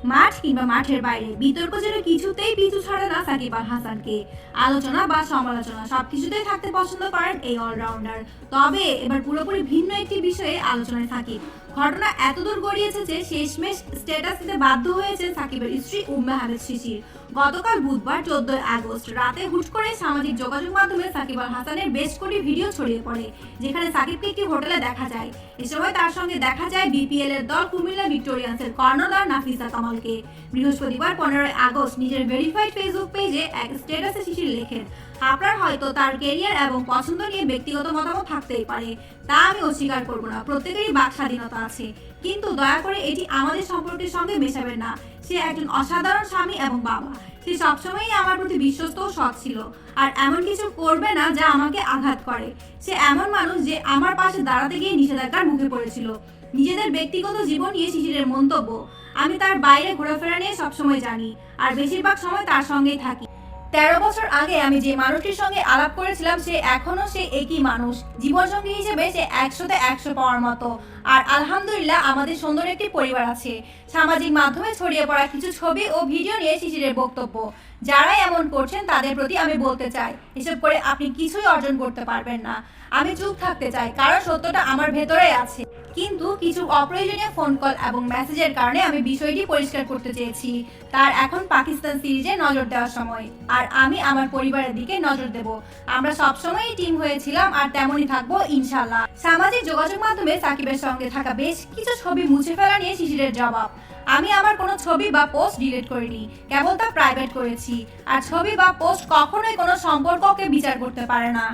মাঠ কিংবা মাঠের বাইরে বিতর্ক যেন কিছুতেই পিছু ছাড়ে না সাকিব আল হাসানকে। আলোচনা বা সমালোচনা সবকিছুতেই থাকতে পছন্দ করেন এই অলরাউন্ডার। তবে এবার পুরোপুরি ভিন্ন একটি বিষয়ে আলোচনায় সাকিব। ঘটনা এতদূর গড়িয়েছে যে শেষমেশ স্ট্যাটাস দিতে বাধ্য হয়েছেন সাকিবের স্ত্রী উম্মে হামিদ শিশির। গতকাল বুধবার 14 আগস্ট রাতে হুট করে সামাজিক যোগাযোগ মাধ্যমে সাকিব আল হাসানের বেশ কটি ভিডিও ছড়িয়ে পড়ে, যেখানে সাকিবকে একটি হোটেলে দেখা যায়। এ সময় তার সঙ্গে দেখা যায় বিপিএল এর দল কুমিল্লা ভিক্টোরিয়ান্সের কর্ণধার নাফিসা কামালকে। বৃহস্পতিবার 15 আগস্ট নিজের ভেরিফাইড ফেসবুক পেজে এক স্ট্যাটাসে শিশির লেখেন, আপনার হয়তো তার ক্যারিয়ার এবং পছন্দ নিয়ে ব্যক্তিগত মতামত থাকতেই পারে, তা আমি অস্বীকার করব না। প্রত্যেকেরই বাক স্বাধীনতা আছে, কিন্তু দয়া করে এটি আমাদের সম্পর্কের সঙ্গে মেশাবেন না। সে একজন অসাধারণ স্বামী এবং বাবা। সে সবসময়ই আমার প্রতি বিশ্বস্ত ও সৎ ছিল, আর এমন কিছু করবে না যা আমাকে আঘাত করে। সে এমন মানুষ যে আমার পাশে দাঁড়াতে গিয়ে নিষেধাজ্ঞার মুখে পড়েছিল। নিজেদের ব্যক্তিগত জীবন নিয়ে শিশিরের মন্তব্য, আমি তার বাইরে ঘোরাফেরা নিয়ে সবসময় জানি, আর বেশিরভাগ সময় তার সঙ্গেই থাকি। 13 বছর আগে আমি যে মানুষটির সঙ্গে আলাপ করেছিলাম সে এখনো সে একই মানুষ। জীবনসঙ্গী হিসেবে সে 100-তে 100 পাওয়ার মতো। আর আলহামদুলিল্লাহ আমাদের সুন্দর একটি পরিবার আছে। সামাজিক মাধ্যমে ছড়িয়ে পড়া কিছু ছবি ও ভিডিও নিয়ে শিশিরের বক্তব্য, যারা এমন করছেন তাদের প্রতি আমি বলতে চাই, এসব করে আপনি কিছুই অর্জন করতে পারবেন না। আমি চুপ থাকতে চাই, কারণ সত্যটা আমার ভেতরেই আছে। কিন্তু কিছু অপ্রয়োজনীয় ফোন কল এবং মেসেজের কারণে আমি বিষয়টি পরিষ্কার করতে চেয়েছি। তার এখন পাকিস্তান সিরিজে নজর দেওয়ার সময়, আর আমি আমার পরিবারের দিকে নজর দেব। আমরা সবসময়ই টিম হয়েছিলাম, আর তেমনই থাকবো ইনশাল্লাহ। সামাজিক যোগাযোগ মাধ্যমে সাকিবের সঙ্গে থাকা বেশ কিছু ছবি মুছে ফেলা নিয়ে শিশিরের জবাব, আমি আমার কোনো ছবি বা পোস্ট ডিলিট করিনি, কেবল তা প্রাইভেট করেছি। আর ছবি বা পোস্ট কখনোই কোনো সম্পর্ককে বিচার করতে পারে না।